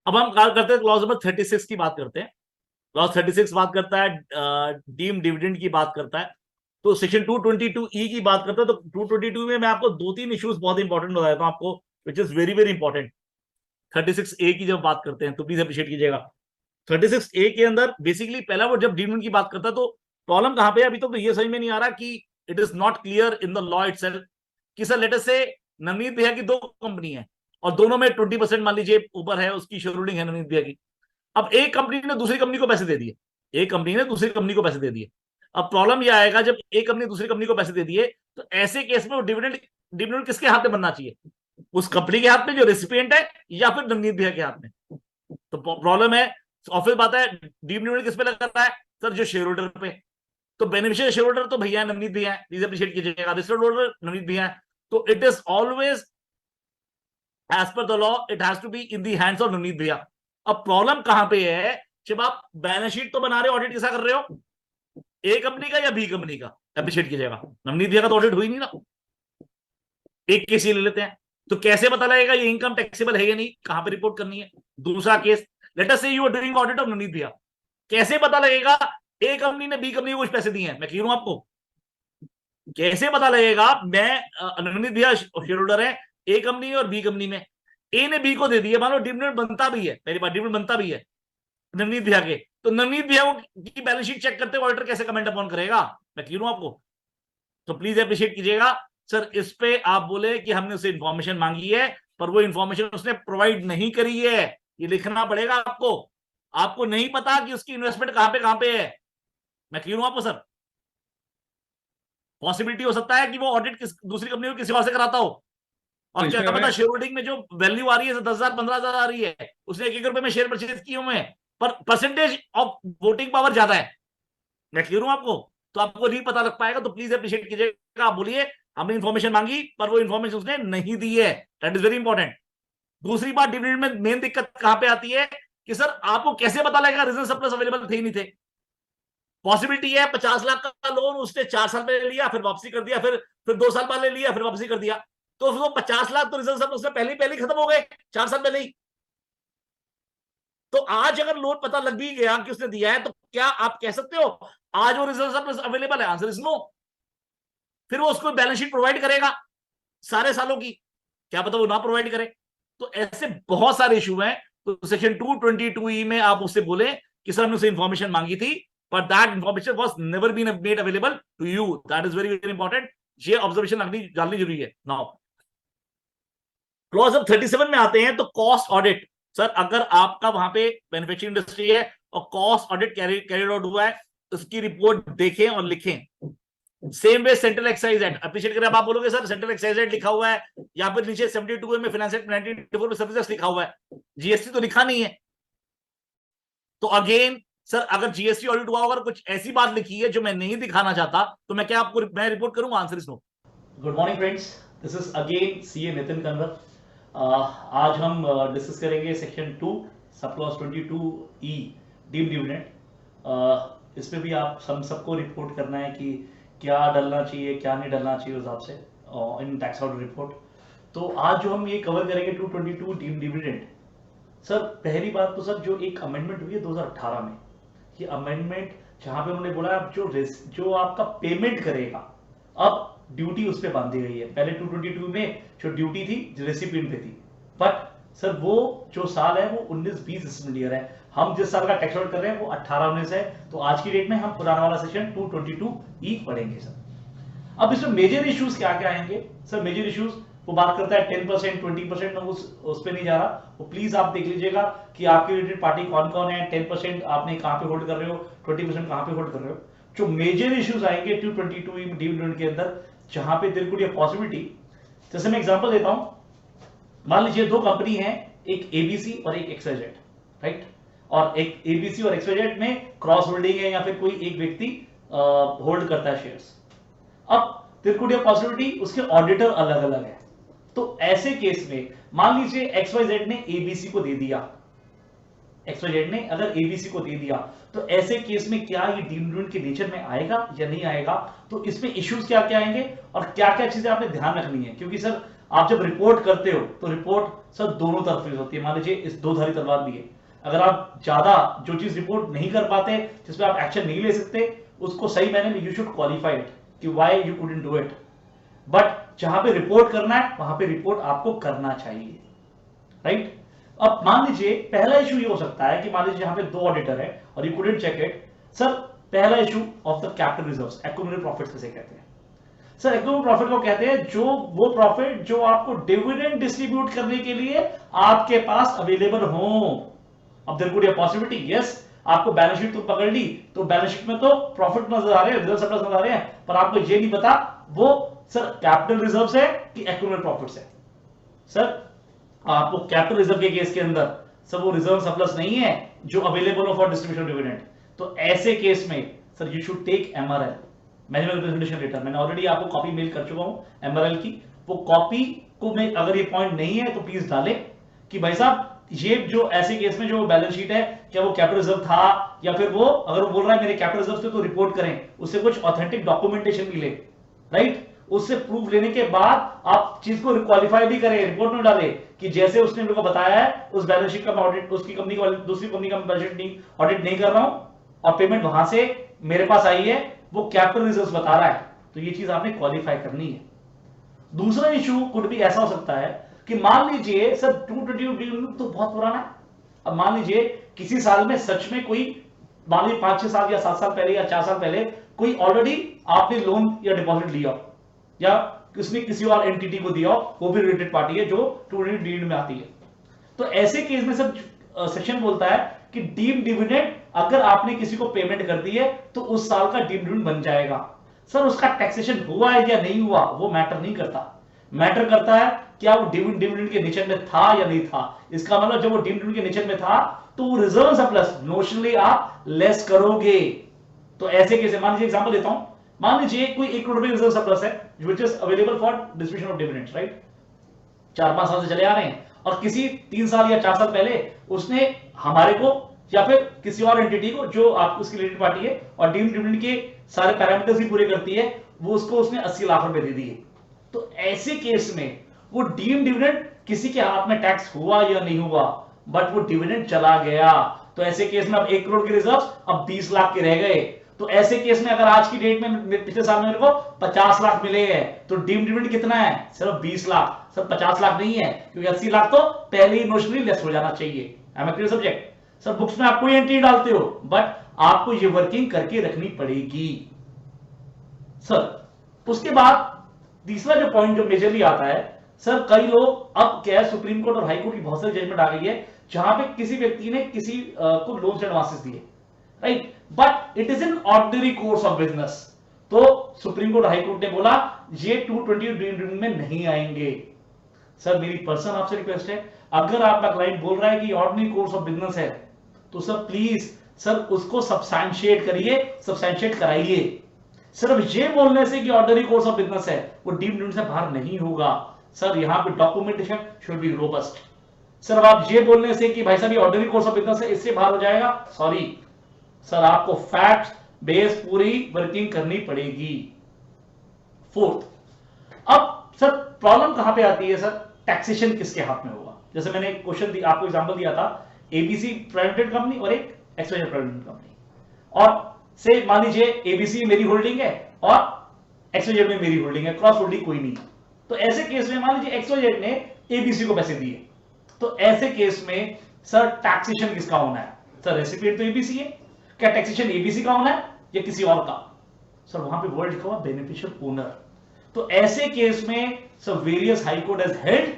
अब हम बात करते हैं क्लॉज नंबर 36 की बात करते हैं। क्लॉज 36 बात करता है डीम डिविडेंड की बात करता है। तो सेक्शन 222 ई की बात करता है। तो 222 में मैं आपको दो तीन इश्यूज बहुत इंपॉर्टेंट बता देता हूं आपको, which is very very important. 36 ए की जब बात करते हैं तो प्लीज अप्रिशिएट कीजिएगा। 36 ए के अंदर बेसिकली पहला वो जब डिविडेंड की बात करता है तो प्रॉब्लम कहां पे है अभी तक तो ये समझ में नहीं आ रहा कि it is not clear in the law itself कि सर लेट अस से नवनीत भैया की दो कंपनी है और दोनों में 20% मान लीजिए ऊपर है उसकी शेयर होल्डिंग है नवनीत भैया की। अब एक कंपनी ने दूसरी कंपनी को पैसे दे दिए, एक कंपनी ने दूसरी कंपनी को पैसे दे दिए। अब प्रॉब्लम यह आएगा जब एक कंपनी दूसरी कंपनी को पैसे दे दिए तो ऐसे केस में वो डिविडेंड डिविडेंड किसके हाथ में बनना चाहिए, उस कंपनी के हाथ में जो रेसिपिएंट है या फिर नवनीत भैया के हाथ में। तो प्रॉब्लम है और फिर बात है डिविडेंड किस पे लग रहा है सर, जो शेयर होल्डर पे। तो बेनिफिशियल शेयर होल्डर तो भैया नवनीत भैया है, प्लीज अप्रिशिएट कीजिएगा, रजिस्टर्ड होल्डर नवनीत भैया है। तो it is always as per the law it has to be in the hands of Navneet भैया। अब प्रॉब्लम कहां पे है, जब आप बैलेंस शीट तो बना रहे हो, ऑडिट कैसा कर रहे हो, ए कंपनी का या बी कंपनी का, अप्रिशिएट कीजिएगा। नवनीत भैया का तो ऑडिट हुई नहीं ना। एक केस ये ले लेते हैं, तो कैसे पता लगेगा ये इनकम टैक्सेबल है या नहीं, कहां पे रिपोर्ट करनी है। दूसरा case, let us say you are doing audit of Navneet भैया, कैसे पता लगेगा ए कंपनी ने बी कंपनी को कुछ पैसे दिए हैं, मैं क्लियर हूं आपको। कैसे पता लगेगा, मैं नवनीत भैया शेयर होल्डर है ए कंपनी और बी कंपनी में, ए ने बी को दे दिया, मान लो डिविडेंड बनता भी है, पहली बात डिविडेंड बनता भी है नवनीत भैया के, तो नवनीत भैया की बैलेंस शीट चेक करते ऑडिटर कैसे कमेंट अपॉन करेगा, मैं क्लियर हूं आपको। तो प्लीज अप्रिशिएट कीजिएगा। सर इस पे आप बोले कि हमने उससे इंफॉर्मेशन मांगी है पर वो इंफॉर्मेशन उसने प्रोवाइड नहीं करी है, ये लिखना पड़ेगा आपको। आपको नहीं पता कि उसकी इन्वेस्टमेंट कहां पे है, मैं क्लियर हूं आपको सर। पॉसिबिलिटी हो सकता है कि वो ऑडिट दूसरी कंपनी को किसी और से कराता हो, तो और क्या इसमें पता हमें शेयर होल्डिंग में जो वैल्यू आ रही है 10,000 15,000 आ रही है, उसने 1-1 रुपए में शेयर परचेज किए हुए हैं, पर परसेंटेज ऑफ वोटिंग पावर ज्यादा है, मैं क्लियर हूं आपको। तो आपको नहीं पता लग पाएगा, तो प्लीज अप्रिशिएट कीजिएगा। आप बोलिए हमने इन्फॉर्मेशन मांगी पर वो इन्फॉर्मेशन उसने नहीं दी है, दैट इज वेरी इंपॉर्टेंट। दूसरी बात, डिविडेंड में मेन दिक्कत कहां पे आती है कि सर आपको कैसे पता लगेगा रिजर्व सरप्लस अवेलेबल थे ही नहीं थे। पॉसिबिलिटी है 50 लाख का लोन उसने 4 साल पहले लिया फिर वापसी कर दिया, फिर 2 साल बाद ले लिया फिर वापसी कर दिया, तो वो 50 लाख तो रिजर्व सरप्लस में पहले ही खत्म हो गए 4 साल पहले ही। तो आज अगर लोन पता लग भी गया कि उसने दिया है तो क्या आप कह सकते हो आज वो रिजर्व सरप्लस अवेलेबल है, आंसर इज नो। फिर वो उसको बैलेंस शीट प्रोवाइड करेगा सारे सालों की, क्या पता वो ना प्रोवाइड करे। तो ऐसे बहुत सारे इशू हैं। तो सेक्शन 222 में आप उससे बोले कि सर हमने उसे इंफॉर्मेशन मांगी थी पर that information was never been made available to you, that is very very important. ये ऑब्जर्वेशन जाननी जरूरी है। नाउ क्लॉज 37 में आते हैं तो कॉस्ट ऑडिट। सर अगर आपका वहां पे मैन्युफैक्चरिंग इंडस्ट्री है और कॉस्ट ऑडिट कैरिड आउट हुआ है, उसकी रिपोर्ट देखें और लिखें। Same way central excise act, appreciate करें। आप बोलोगे सर सेंट्रल एक्साइज एक्ट लिखा हुआ है, या फिर नीचे 72 में फाइनेंस एक्ट 1984 में सर्विसेज लिखा हुआ है, जीएसटी तो लिखा नहीं है। तो अगेन सर अगर जीएसटी ऑडिट हुआ अगर कुछ ऐसी बात लिखी है जो मैं नहीं दिखाना चाहता तो मैं क्या आपको मैं रिपोर्ट करूंगा, answer is no. Good morning friends, this is again CA Nitin Kanwar. आज हम डिस्कस करेंगे सेक्शन 2 सब क्लॉज 22 ई डीम डिविडेंड। इसमें भी आप सबको रिपोर्ट करना है कि क्या डलना चाहिए क्या नहीं डलना चाहिए उस हिसाब से इन टैक्स ऑडिट रिपोर्ट। तो आज जो हम ये कवर करेंगे 222 डीम डिविडेंड। सर पहली बात तो सर जो एक अमेंडमेंट हुई है 2018 में, ये अमेंडमेंट जहां पे उन्होंने बोला अब जो आपका पेमेंट करेगा अब ड्यूटी उस पर बांधी गई है। पहले 222 में जो ड्यूटी थी रेसिपिएंट पे थी, बट सर वो जो साल है वो 19-20 एस्टिमेट ईयर है। हम जिस साल का टैक्स आउट कर रहे हैं वो 18-19 है, तो आज की डेट में हम पुराना वाला सेक्शन 222 ई पढ़ेंगे सर। अब इसमें मेजर इश्यूज क्या क्या आएंगे सर, मेजर इश्यूज वो बात करता है 10% 20%, मैं उस पे नहीं जा रहा, वो प्लीज आप देख लीजिएगा कि आपकी रिलेटेड पार्टी कौन कौन है, 10% आपने कहां पे होल्ड कर रहे हो, 20% कहां पे होल्ड कर रहे हो। जो मेजर इश्यूज आएंगे 222 डिविडेंड के अंदर जहां पे there could be a possibility, जैसे मैं एग्जांपल देता हूं, मान लीजिए दो कंपनी है, एक एबीसी और एक एक्सवाईजेड, राइट, और एक एबीसी और एक्सवाईजेड में क्रॉस होल्डिंग है या फिर कोई एक व्यक्ति होल्ड करता है शेयर्स। अब there could be a possibility उसके ऑडिटर अलग अलग है, तो ऐसे केस में मान लीजिए एक्सवाईजेड ने एबीसी को दे दिया, एक्सवाईजेड ने अगर एबीसी को दे दिया, तो ऐसे केस में क्या ये डिविडेंड के नेचर में आएगा या नहीं आएगा, तो इसमें इश्यूज क्या क्या आएंगे और क्या क्या चीजें आपने ध्यान रखनी है। क्योंकि सर आप जब रिपोर्ट करते हो तो रिपोर्ट सर दोनों तरफ यूज होती है। मान लीजिए इस दो धारी तलवार भी है, अगर आप ज्यादा जो चीज रिपोर्ट नहीं कर पाते, जिसपे आप एक्शन नहीं ले सकते, उसको सही मैंने में यू शुड क्वालिफाई इट कि why you couldn't do it. But जहां पे रिपोर्ट करना है वहां पे रिपोर्ट आपको करना चाहिए, राइट। अब मान लीजिए पहला इशू ये हो सकता है कि मान लीजिए यहां पे दो ऑडिटर है और you couldn't check it. Sir पहला issue of the capital reserves, accumulated profits किसे कहते हैं? सर एक्यूमुलेटेड प्रॉफिट को कहते हैं जो वो प्रॉफिट जो आपको डिविडेंड डिस्ट्रीब्यूट करने के लिए आपके पास अवेलेबल हो। अब there could be a possibility, yes, आपको बैलेंस शीट तो पकड़ ली तो बैलेंस शीट में तो प्रॉफिट नजर आ रहे हैं, रिजर्व सरप्लस नजर आ रहे हैं, पर आपको ये नहीं पता वो सर कैपिटल रिजर्व्स है कि एक्यूमुलेटेड प्रॉफिट्स है। सर आपको कैपिटल रिजर्व के केस के अंदर सर वो रिजर्व सरप्लस नहीं है जो अवेलेबल हो फॉर डिस्ट्रीब्यूशन डिविडेंड, तो ऐसे केस में sir you should take MRL, management representation letter. मैंने ऑलरेडी आपको कॉपी मेल कर चुका हूं एमआरएल की, वो कॉपी को में अगर ये पॉइंट नहीं है तो प्लीज डालें कि भाई साहब ये जो ऐसे केस में जो बैलेंस शीट है क्या वो कैपिटल रिजर्व था, या फिर वो अगर वो बोल रहा है मेरे कैपिटल रिजर्व थे तो रिपोर्ट करें, उससे कुछ ऑथेंटिक डॉक्यूमेंटेशन मिले, राइट। उससे प्रूफ लेने के बाद आप चीज को क्वालिफाई भी करें, रिपोर्ट में डाले कि जैसे उसने मेरे को बताया है उस बैलेंस शीट का मैं ऑडिट उसकी कंपनी का दूसरी कंपनी का बैलेंस शीट ऑडिट नहीं कर रहा हूं और पेमेंट वहां से मेरे पास आई है, वो कैपिटल रिजर्व्स बता रहा है, तो ये चीज आपने क्वालिफाई करनी है। दूसरा इशू कुड भी ऐसा हो सकता है कि मान लीजिए सर 220 तो बहुत पुराना है, अब मान लीजिए किसी साल में सच में कोई मान लीजिए 5-6 साल या 7 साल पहले या 4 साल पहले कोई ऑलरेडी आपने लोन या डिपॉजिट लिया या किसने किसी और एंटिटी को दिया, वो भी रिलेटेड पार्टी है जो 220 में आती है, तो ऐसे केस में सर सेक्शन बोलता है कि डीम्ड डिविडेंड अगर आपने किसी को पेमेंट कर दी है तो उस साल का डीम्ड डिविडेंड बन जाएगा। सर उसका टैक्सेशन हुआ है या नहीं हुआ वो मैटर नहीं करता, मैटर करता है क्या वो डिविडेंड के नेचर में था या नहीं था। इसका मतलब जब वो डिविडेंड के नेचर में था तो वो रिजर्व सरप्लस नोशनली आप लेस करोगे। तो ऐसे केस मान लीजिए एग्जांपल देता हूं, मान लीजिए कोई 1 करोड़ रुपए रिजर्व सरप्लस है which is available for distribution of dividends, right, 4-5 साल से चले आ रहे हैं, और किसी 3 साल या 4 साल पहले उसने हमारे को या फिर किसी और एंटिटी को जो आपको उसकी रिलेटेड पार्टी है और डीम्ड डिविडेंड के सारे पैरामीटर्स भी पूरे करती है, वो उसको उसने 80 लाख रुपए दे दिए, तो ऐसे केस में वो डीम्ड डिविडेंड किसी के हाथ में टैक्स हुआ या नहीं हुआ, बट वो डिविडेंड चला गया, तो ऐसे केस में अब 1 करोड़ के रिजर्व अब 20 लाख के रह गए। तो ऐसे केस में अगर आज की डेट में पिछले साल में मेरे को 50 लाख मिले हैं तो डीम्ड डिविडेंड कितना है, सिर्फ 20 लाख, सर 50 लाख नहीं है क्योंकि 80 लाख तो पहले ही नोशनली लेस हो जाना चाहिए। I am clear subject? Sir books में आप कोई एंट्री डालते हो बट आपको ये वर्किंग करके रखनी पड़ेगी। सर उसके बाद तीसरा जो पॉइंट जो मेजरली आता है, सर कई लोग अब क्या है सुप्रीम कोर्ट और हाई कोर्ट की बहुत सारी जजमेंट आ गई है जहां पे किसी व्यक्ति ने किसी को लोन एडवांसेस दिए, right, but it is in ordinary course of business, तो सुप्रीम कोर्ट हाई कोर्ट ने बोला ये 220 में नहीं आएंगे। सर मेरी पर्सनल आपसे रिक्वेस्ट है, अगर आपका क्लाइंट बोल रहा है कि ऑर्डिनरी कोर्स ऑफ बिजनेस है तो सर प्लीज सर उसको सब्सटैंशिएट करिए, सब्सटैंशिएट कराइए। सिर्फ ये बोलने से कि ऑर्डिनरी कोर्स ऑफ बिजनेस है वो डीम्ड डिविडेंड से बाहर नहीं होगा। सर यहां पे documentation should be robust. Sir आप ये बोलने से कि भाई साहब ये ऑर्डिनरी कोर्स ऑफ बिजनेस है इससे बाहर हो जाएगा, सॉरी सर आपको फैक्ट बेस पूरी वर्किंग करनी पड़ेगी। फोर्थ, अब सर प्रॉब्लम कहां पे आती है सर, टैक्सेशन किसके हाथ में होगा। जैसे मैंने एक क्वेश्चन आपको एग्जांपल दिया था, एबीसी प्राइवेट कंपनी और एक एक्सवाईजेड प्राइवेट कंपनी, और से मान लीजिए एबीसी मेरी होल्डिंग है और एक्सवाईजेड में मेरी होल्डिंग है, क्रॉस होल्डिंग कोई नहीं, तो ऐसे केस में मान लीजिए एक्सवाईजेड ने एबीसी को पैसे दिए, तो ऐसे केस में सर टैक्सेशन किसका होना है। सर रेसिपिएंट तो एबीसी है, क्या टैक्सेशन एबीसी का होना है या किसी और का। सर वहां पे वर्ड लिखा हुआ बेनिफिशियल ओनर, तो ऐसे केस में sir various high court has held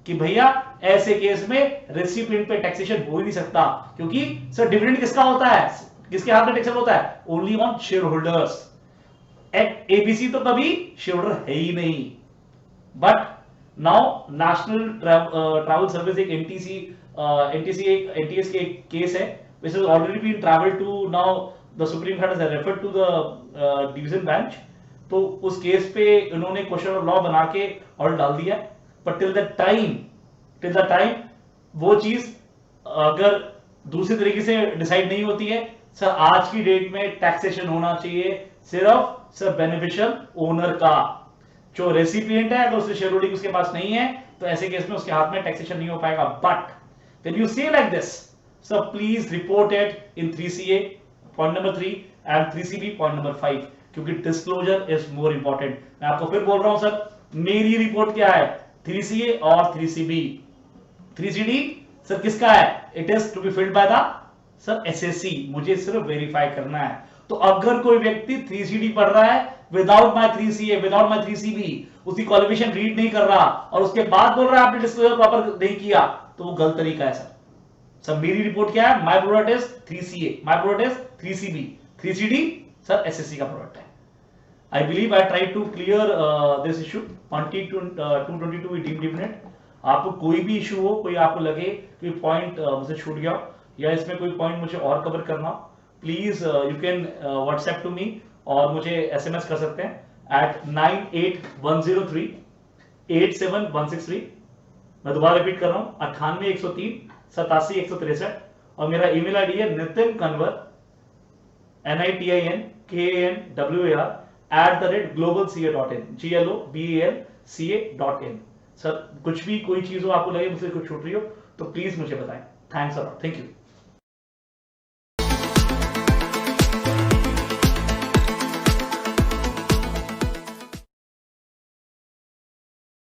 कि भैया ऐसे केस में रेसिपिएंट पे टैक्सेशन हो ही नहीं सकता, क्योंकि सर डिविडेंड किसका होता है, किसके हाथ में टैक्सेशन होता है, only on share holders. ABC तो कभी शेयर होल्डर है ही नहीं, but now national travel service एक एनटीएस के केस है which has already been traveled to, now the Supreme Court has referred to the division bench, तो उस केस पे इन्होंने क्वेश्चन ऑफ लॉ बना के और डाल दिया, बट टिल द टाइम वो चीज अगर दूसरी तरीके से डिसाइड नहीं होती है, सर आज की डेट में टैक्सेशन होना चाहिए सिर्फ सर बेनिफिशियल ओनर का। जो रेसिपिएंट है अगर उससे शेयर होल्डिंग उसके पास नहीं है तो ऐसे केस में उसके हाथ में टैक्सेशन नहीं हो पाएगा. But when you say like this, so please report it in 3CA point number 3 and 3CB point number 5, क्योंकि डिस्क्लोजर इज मोर इंपॉर्टेंट. मैं आपको फिर बोल रहा हूं सर, मेरी रिपोर्ट क्या है 3CA और 3CB. 3CD सर किसका है? It is to be filled by the sir SSC. मुझे सिर्फ वेरीफाई करना है. तो अगर कोई व्यक्ति 3CD पढ़ रहा है without my 3CA without my 3CB, उसकी क्वालिफिकेशन रीड नहीं कर रहा और उसके बाद बोल रहा है आपने डिस्क्लोजर प्रॉपर नहीं किया, तो वो गलत तरीका है सर. सर मेरी रिपोर्ट क्या है? My product is 3CA, my product is 3CB, 3CD sir SSC का प्रोडक्ट है. I believe I tried to clear this issue. 222 we deemed definite. आपको कोई भी इशू हो, कोई आपको लगे कोई पॉइंट मुझे छूट गया या इसमें कोई पॉइंट मुझे और कवर करना, please you can WhatsApp to me और मुझे SMS कर सकते हैं at 9810387163. मैं दोबारा रिपीट कर रहा हूं 9810387163 और मेरा ईमेल आईडी है nitinkanwar NITINKANWAR@globalca.in GLOBALCA.in. सर कुछ भी कोई चीज हो आपको लगे मुझसे कुछ छूट रही हो तो प्लीज मुझे बताएं. Thanks a lot. Thank you.